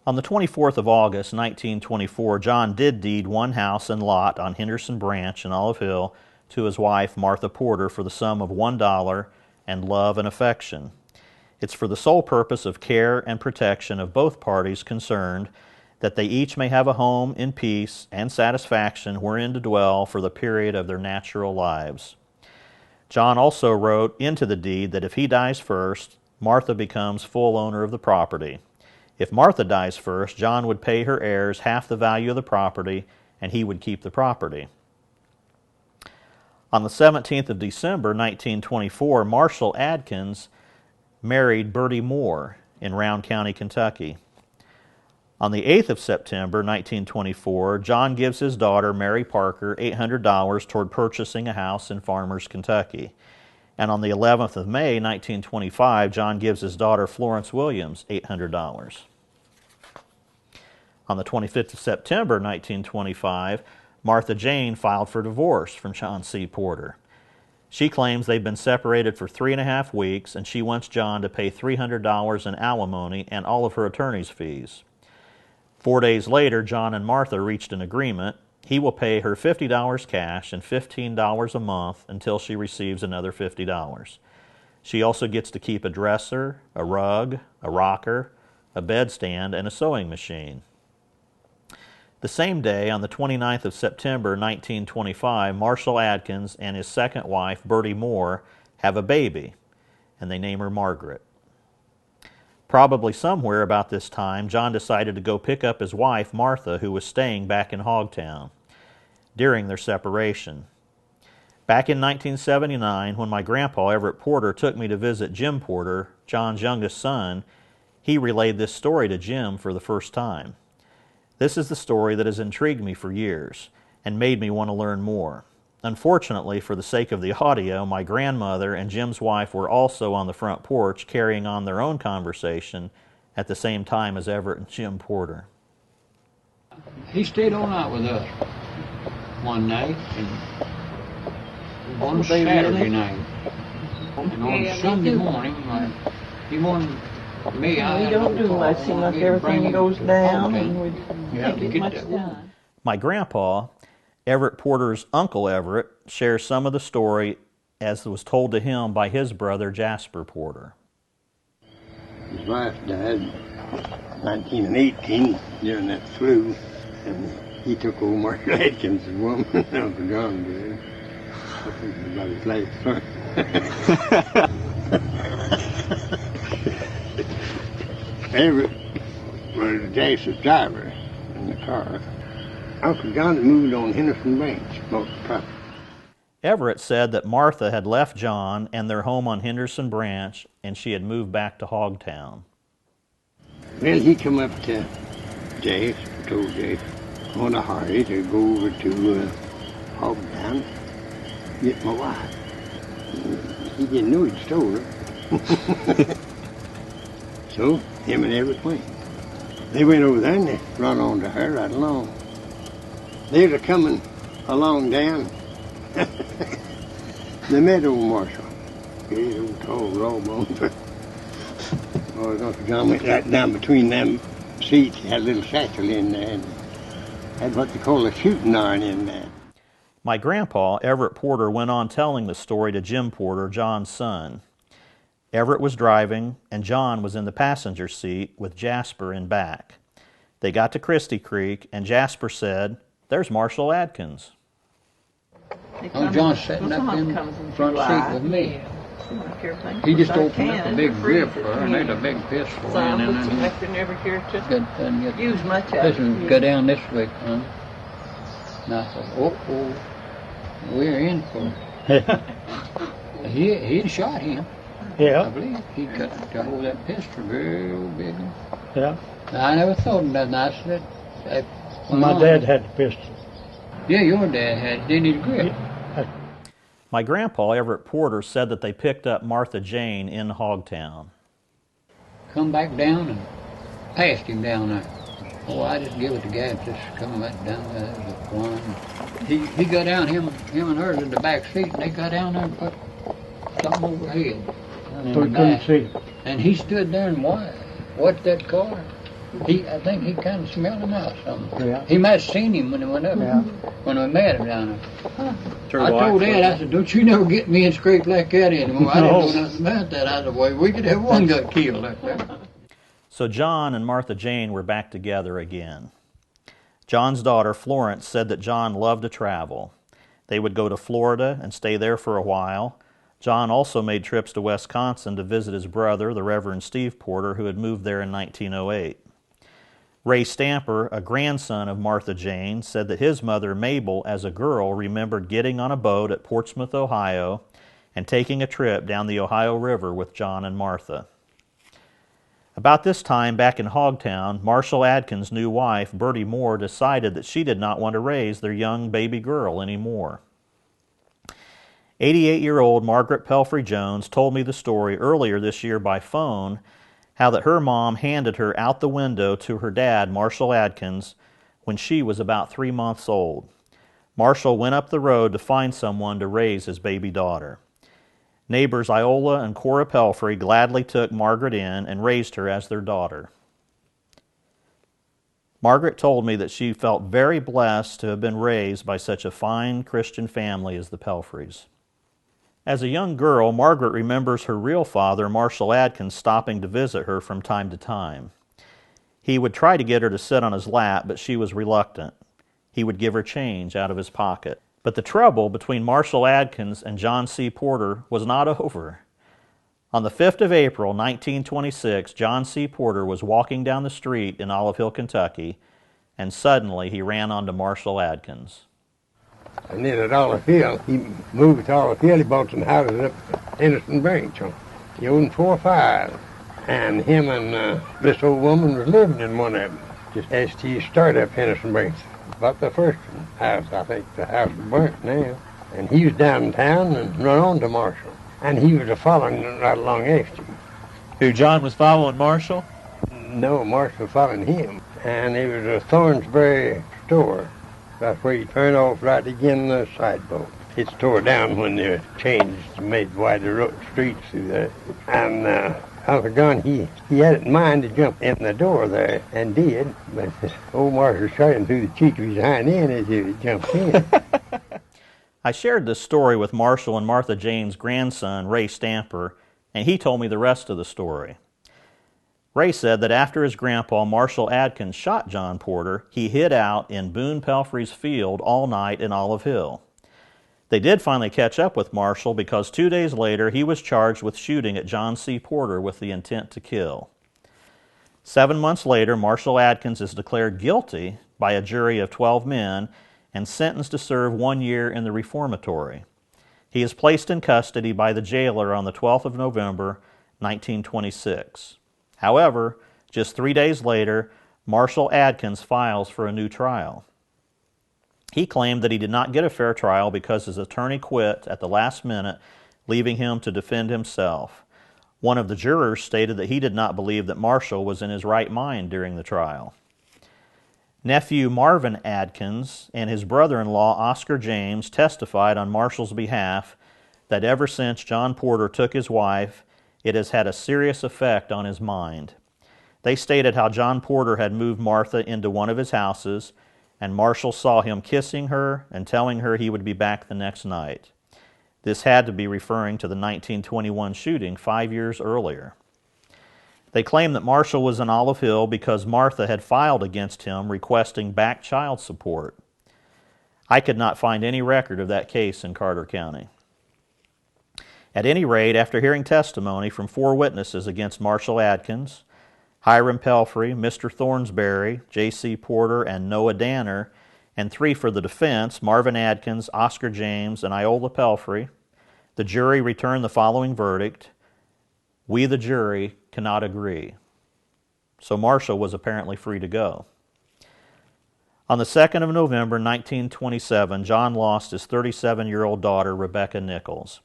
On the 24th of August, 1924, John did deed 1 house and lot on Henderson Branch in Olive Hill to his wife, Martha Porter, for the sum of $1 and love and affection. It's for the sole purpose of care and protection of both parties concerned, that they each may have a home in peace and satisfaction wherein to dwell for the period of their natural lives. John also wrote into the deed that if he dies first, Martha becomes full owner of the property. If Martha dies first, John would pay her heirs half the value of the property, and he would keep the property. On the 17th of December, 1924, Marshall Adkins married Bertie Moore in Round County, Kentucky. On the 8th of September, 1924, John gives his daughter, Mary Parker, $800 toward purchasing a house in Farmers, Kentucky. And on the 11th of May, 1925, John gives his daughter, Florence Williams, $800. On the 25th of September, 1925, Martha Jane filed for divorce from John C. Porter. She claims they've been separated for 3.5 weeks, and she wants John to pay $300 in alimony and all of her attorney's fees. 4 days later, John and Martha reached an agreement. He will pay her $50 cash and $15 a month until she receives another $50. She also gets to keep a dresser, a rug, a rocker, a bedstand, and a sewing machine. The same day, on the 29th of September, 1925, Marshall Adkins and his second wife, Bertie Moore, have a baby, and they name her Margaret. Probably somewhere about this time, John decided to go pick up his wife, Martha, who was staying back in HogTown, during their separation. Back in 1979, when my grandpa, Everett Porter, took me to visit Jim Porter, John's youngest son, he relayed this story to Jim for the first time. This is the story that has intrigued me for years and made me want to learn more. Unfortunately, for the sake of the audio, my grandmother and Jim's wife were also on the front porch carrying on their own conversation at the same time as Everett and Jim Porter. He stayed all night with us one night, and one Saturday night. And on Sunday morning, he wanted me. We don't do much. Seems like everything goes down, and we don't get much done. My grandpa, Everett Porter's uncle Everett, shares some of the story as it was told to him by his brother Jasper Porter. His wife died in 1918 during that flu, and he took old Marshall Adkins' woman, Uncle John did. I think it was about his last son. Everett was Jasper's driver in the car. Uncle John had moved on Henderson Branch, bought the property. Everett said that Martha had left John and their home on Henderson Branch, and she had moved back to HogTown. Well, he come up to Jace, told Jace, on a hurry to go over to HogTown, get my wife. He didn't know he'd stole her. So, him and Everett went. They went over there and they run on to her right along. They were coming along down. They met old Marshall. Great old tall raw bones. Uncle John went right down between them seats. He had a little satchel in there and had what they call a shooting iron in there. My grandpa, Everett Porter, went on telling the story to Jim Porter, John's son. Everett was driving, and John was in the passenger seat with Jasper in back. They got to Christie Creek, and Jasper said, "There's Marshall Adkins." Oh, John's sitting up in the front seat with me. He just opened up a big grip for her and made a big pistol in, and then use much of this it. one go down this way, son. And I said, oh, we're in for it. He'd shot him. Yeah. I believe he cut to hold that pistol real big. Yeah. I never thought of nothing. I said, My dad had the pistol. Yeah, your dad had it. Didn't he grip? My grandpa, Everett Porter, said that they picked up Martha Jane in HogTown. Come back down and passed him down there. Oh, I just give it to Gab, just come back down there. That was a one. He got down, him and her in the back seat, and they got down there and put something overhead. So we couldn't see. And he stood there and watched that car. I think he kind of smelled him out something. Yeah. He might have seen him when he went up, when we met him down there. I told Dad, I said, don't you never get me in scrape like that anymore. I didn't know nothing about that. I said, well, we could have one got killed like that. So John and Martha Jane were back together again. John's daughter, Florence, said that John loved to travel. They would go to Florida and stay there for a while. John also made trips to Wisconsin to visit his brother, the Reverend Steve Porter, who had moved there in 1908. Ray Stamper, a grandson of Martha Jane, said that his mother, Mabel, as a girl, remembered getting on a boat at Portsmouth, Ohio, and taking a trip down the Ohio River with John and Martha. About this time, back in HogTown, Marshall Adkins' new wife, Bertie Moore, decided that she did not want to raise their young baby girl anymore. 88-year-old Margaret Pelfrey Jones told me the story earlier this year by phone how that her mom handed her out the window to her dad, Marshall Adkins, when she was about 3 months old. Marshall went up the road to find someone to raise his baby daughter. Neighbors Iola and Cora Pelfrey gladly took Margaret in and raised her as their daughter. Margaret told me that she felt very blessed to have been raised by such a fine Christian family as the Pelfreys. As a young girl, Margaret remembers her real father, Marshall Adkins, stopping to visit her from time to time. He would try to get her to sit on his lap, but she was reluctant. He would give her change out of his pocket. But the trouble between Marshall Adkins and John C. Porter was not over. On the 5th of April, 1926, John C. Porter was walking down the street in Olive Hill, Kentucky, and suddenly he ran onto Marshall Adkins. And then at Olive Hill, he moved to Olive Hill. He bought some houses up Innocent Branch. He owned 4 or 5. And him and this old woman was living in one of them, just as he started up Innocent Branch. About the first house, I think the house is burnt now. And he was downtown and run on to Marshall. And he was following right along after him. Who, John was following Marshall? No, Marshall following him. And it was a Thornsbury store. That's where you turn off right again the sidewalk. It's tore down when they changed, made wider streets through there. And Uncle John, he had it in mind to jump in the door there, and did. But old Marshall shot him through the cheek of his hind end as he jumped in. I shared this story with Marshall and Martha Jane's grandson, Ray Stamper, and he told me the rest of the story. Ray said that after his grandpa, Marshall Adkins, shot John Porter, he hid out in Boone Pelfrey's field all night in Olive Hill. They did finally catch up with Marshall because 2 days later he was charged with shooting at John C. Porter with the intent to kill. 7 months later, Marshall Adkins is declared guilty by a jury of 12 men and sentenced to serve 1 year in the reformatory. He is placed in custody by the jailer on the 12th of November, 1926. However, just 3 days later, Marshall Adkins files for a new trial. He claimed that he did not get a fair trial because his attorney quit at the last minute, leaving him to defend himself. One of the jurors stated that he did not believe that Marshall was in his right mind during the trial. Nephew Marvin Adkins and his brother-in-law Oscar James testified on Marshall's behalf that ever since John Porter took his wife, it has had a serious effect on his mind. They stated how John Porter had moved Martha into one of his houses, and Marshall saw him kissing her and telling her he would be back the next night. This had to be referring to the 1921 shooting 5 years earlier. They claimed that Marshall was in Olive Hill because Martha had filed against him requesting back child support. I could not find any record of that case in Carter County. At any rate, after hearing testimony from 4 witnesses against Marshall Adkins, Hiram Pelfrey, Mr. Thornsbury, J.C. Porter, and Noah Danner, and 3 for the defense, Marvin Adkins, Oscar James, and Iola Pelfrey, the jury returned the following verdict: "We, the jury, cannot agree." So Marshall was apparently free to go. On the 2nd of November, 1927, John lost his 37-year-old daughter, Rebecca Nichols.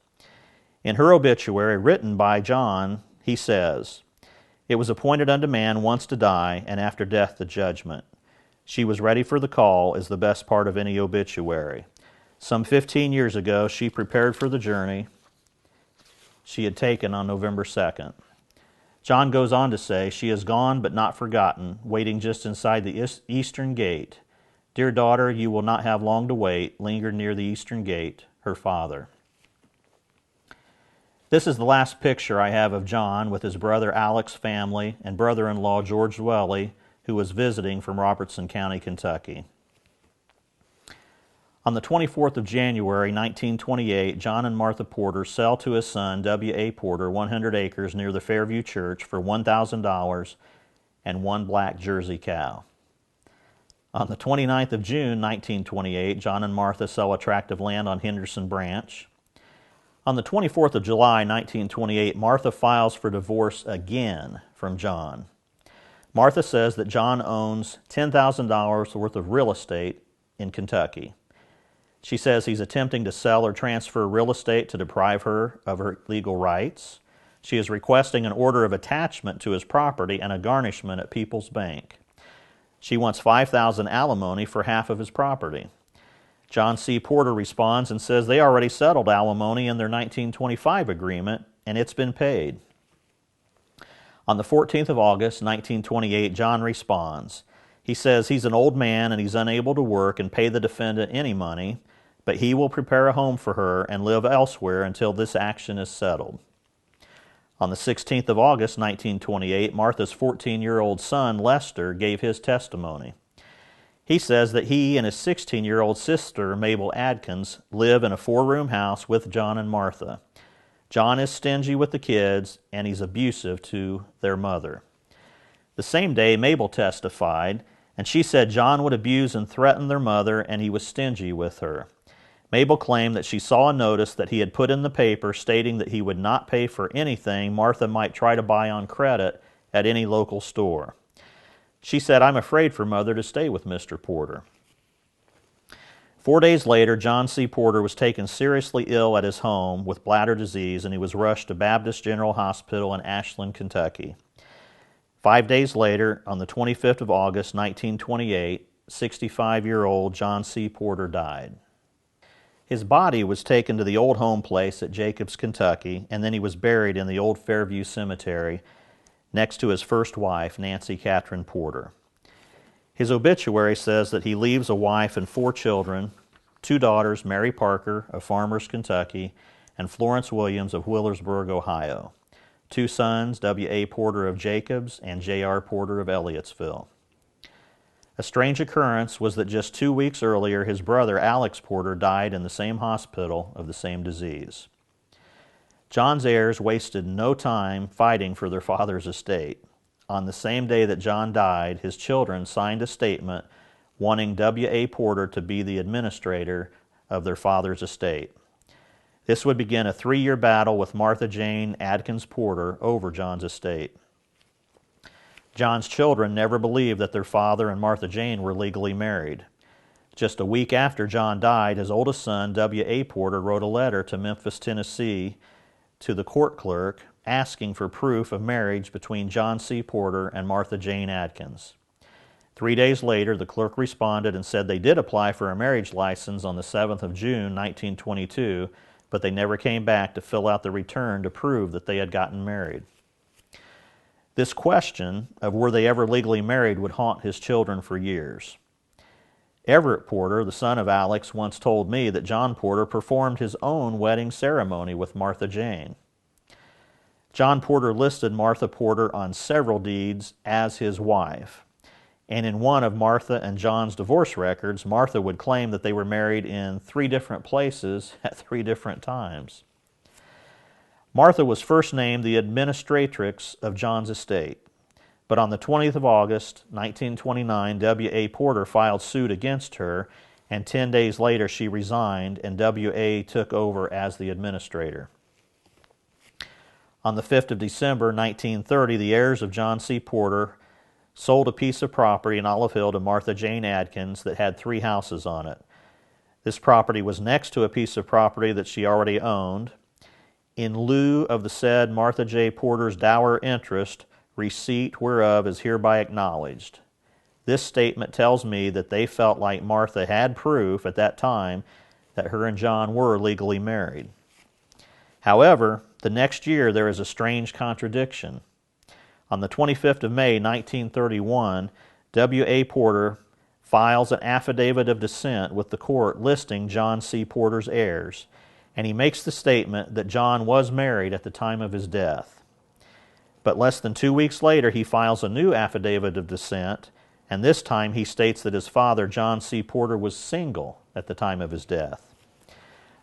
In her obituary, written by John, he says, "It was appointed unto man once to die, and after death the judgment. She was ready for the call," is the best part of any obituary. Some 15 years ago, she prepared for the journey she had taken on November 2nd. John goes on to say, "She is gone but not forgotten, waiting just inside the eastern gate. Dear daughter, you will not have long to wait. Linger near the eastern gate, her father." This is the last picture I have of John with his brother Alec's family and brother-in-law George Dwelly, who was visiting from Robertson County, Kentucky. On the 24th of January, 1928, John and Martha Porter sell to his son, W.A. Porter, 100 acres near the Fairview Church for $1,000 and 1 black Jersey cow. On the 29th of June, 1928, John and Martha sell a tract of land on Henderson Branch. On the 24th of July, 1928, Martha files for divorce again from John. Martha says that John owns $10,000 worth of real estate in Kentucky. She says he's attempting to sell or transfer real estate to deprive her of her legal rights. She is requesting an order of attachment to his property and a garnishment at People's Bank. She wants $5,000 alimony for half of his property. John C. Porter responds and says they already settled alimony in their 1925 agreement, and it's been paid. On the 14th of August, 1928, John responds. He says he's an old man and he's unable to work and pay the defendant any money, but he will prepare a home for her and live elsewhere until this action is settled. On the 16th of August, 1928, Martha's 14-year-old son, Lester, gave his testimony. He says that he and his 16-year-old sister, Mabel Adkins, live in a 4-room house with John and Martha. John is stingy with the kids, and he's abusive to their mother. The same day, Mabel testified, and she said John would abuse and threaten their mother, and he was stingy with her. Mabel claimed that she saw a notice that he had put in the paper stating that he would not pay for anything Martha might try to buy on credit at any local store. She said, "I'm afraid for Mother to stay with Mr. Porter." 4 days later, John C. Porter was taken seriously ill at his home with bladder disease, and he was rushed to Baptist General Hospital in Ashland, Kentucky. 5 days later, on the 25th of August, 1928, 65-year-old John C. Porter died. His body was taken to the old home place at Jacobs, Kentucky, and then he was buried in the old Fairview Cemetery next to his first wife, Nancy Catherine Porter. His obituary says that he leaves a wife and 4 children, 2 daughters, Mary Parker of Farmers, Kentucky, and Florence Williams of Willersburg, Ohio, 2 sons, W.A. Porter of Jacobs and J.R. Porter of Elliottsville. A strange occurrence was that just 2 weeks earlier, his brother, Alex Porter, died in the same hospital of the same disease. John's heirs wasted no time fighting for their father's estate. On the same day that John died, his children signed a statement wanting W.A. Porter to be the administrator of their father's estate. This would begin a 3-year battle with Martha Jane Adkins Porter over John's estate. John's children never believed that their father and Martha Jane were legally married. Just a week after John died, his oldest son, W.A. Porter, wrote a letter to Memphis, Tennessee, to the court clerk asking for proof of marriage between John C. Porter and Martha Jane Adkins. 3 days later, the clerk responded and said they did apply for a marriage license on the 7th of June, 1922, but they never came back to fill out the return to prove that they had gotten married. This question of were they ever legally married would haunt his children for years. Everett Porter, the son of Alex, once told me that John Porter performed his own wedding ceremony with Martha Jane. John Porter listed Martha Porter on several deeds as his wife, and in one of Martha and John's divorce records, Martha would claim that they were married in 3 different places at 3 different times. Martha was first named the administratrix of John's estate, but on the 20th of August, 1929, W.A. Porter filed suit against her, and 10 days later she resigned, and W.A. took over as the administrator. On the 5th of December, 1930, the heirs of John C. Porter sold a piece of property in Olive Hill to Martha Jane Adkins that had 3 houses on it. This property was next to a piece of property that she already owned. In lieu of the said Martha J. Porter's dower interest, receipt whereof is hereby acknowledged. This statement tells me that they felt like Martha had proof at that time that her and John were legally married. However, the next year there is a strange contradiction. On the 25th of May, 1931, W.A. Porter files an affidavit of descent with the court listing John C. Porter's heirs, and he makes the statement that John was married at the time of his death. But less than 2 weeks later, he files a new affidavit of descent, and this time he states that his father, John C. Porter, was single at the time of his death.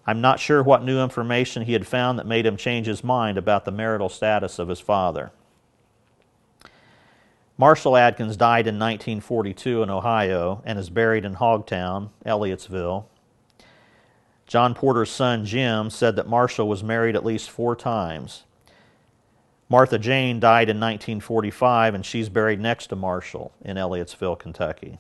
I'm not sure what new information he had found that made him change his mind about the marital status of his father. Marshall Adkins died in 1942 in Ohio and is buried in HogTown, Elliottsville. John Porter's son, Jim, said that Marshall was married at least 4 times. Martha Jane died in 1945, and she's buried next to Marshall in Elliottsville, Kentucky.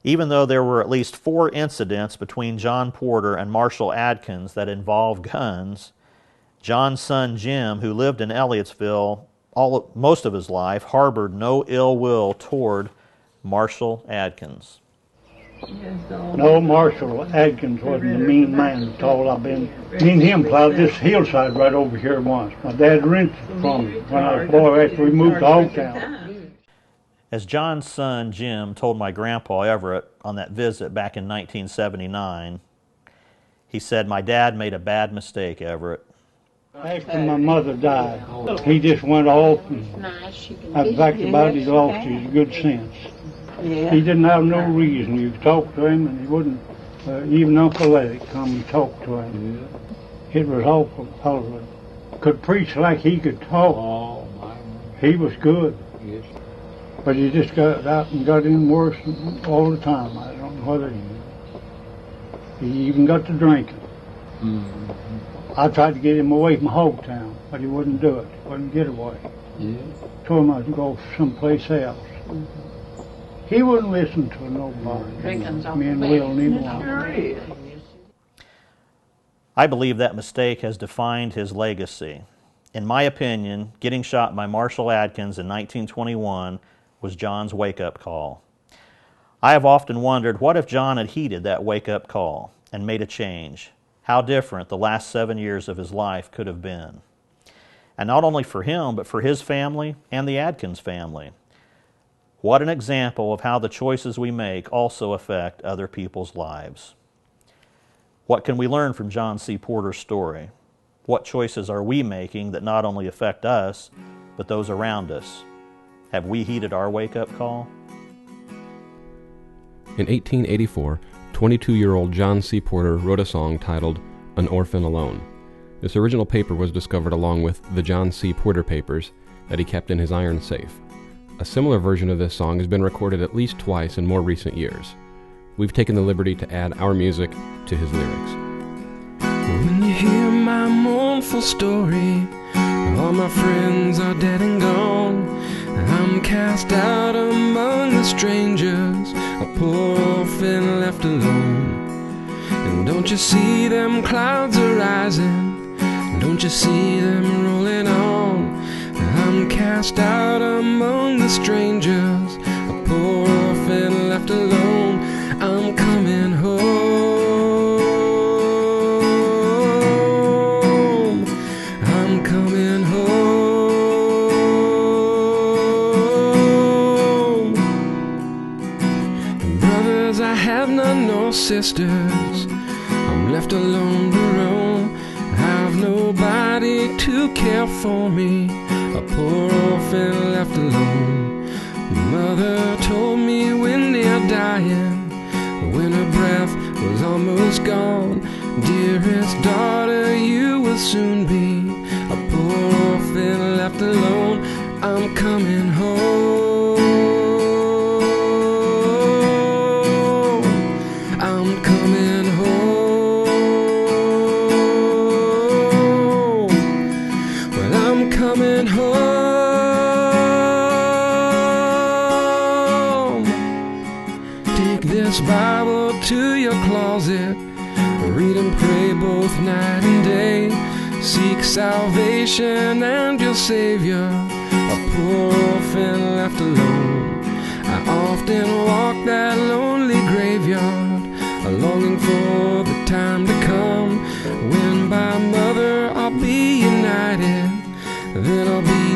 Even though there were at least 4 incidents between John Porter and Marshall Adkins that involved guns, John's son Jim, who lived in Elliottsville most of his life, harbored no ill will toward Marshall Adkins. No, Marshall Adkins wasn't a mean man at all. Me and him plowed this hillside right over here once. My dad rented it from me when I was a boy after we moved to HogTown. As John's son Jim told my grandpa Everett on that visit back in 1979, he said, "My dad made a bad mistake, Everett." After my mother died, he just went off, and the fact about it, he lost his good sense. He didn't have no reason. You could talk to him, and he wouldn't. Even Uncle Eddie come and talk to him. It was awful. Could preach like he could talk. He was good. But he just got out and got in worse all the time. I don't know whether he even got to drinking. I tried to get him away from HogTown, but he wouldn't do it. He wouldn't get away. Told him I'd go someplace else. He wouldn't listen to nobody. Me and Will neither one. I believe that mistake has defined his legacy. In my opinion, getting shot by Marshall Adkins in 1921 was John's wake-up call. I have often wondered, what if John had heeded that wake-up call and made a change? How different the last 7 years of his life could have been. And not only for him, but for his family and the Adkins family. What an example of how the choices we make also affect other people's lives. What can we learn from John C. Porter's story? What choices are we making that not only affect us, but those around us? Have we heeded our wake-up call? In 1884, 22-year-old John C. Porter wrote a song titled "An Orphan Alone." This original paper was discovered along with the John C. Porter papers that he kept in his iron safe. A similar version of this song has been recorded at least twice in more recent years. We've taken the liberty to add our music to his lyrics. When you hear my mournful story, all my friends are dead and gone. I'm cast out among the strangers, a poor orphan left alone. And don't you see them clouds are rising? Don't you see them rolling on? I'm cast out among the strangers, a poor orphan left alone. I'm coming home. I'm coming home. Brothers, I have none nor sisters. I'm left alone to roam. I've nobody to care for me, a poor orphan left alone. Mother told me when they're dying, when her breath was almost gone, dearest daughter, you will soon be a poor orphan left alone. I'm coming home. I'm coming home. Well, I'm coming home. This Bible to your closet, read and pray both night and day. Seek salvation and your Savior, a poor orphan left alone. I often walk that lonely graveyard, longing for the time to come when by mother I'll be united. Then I'll be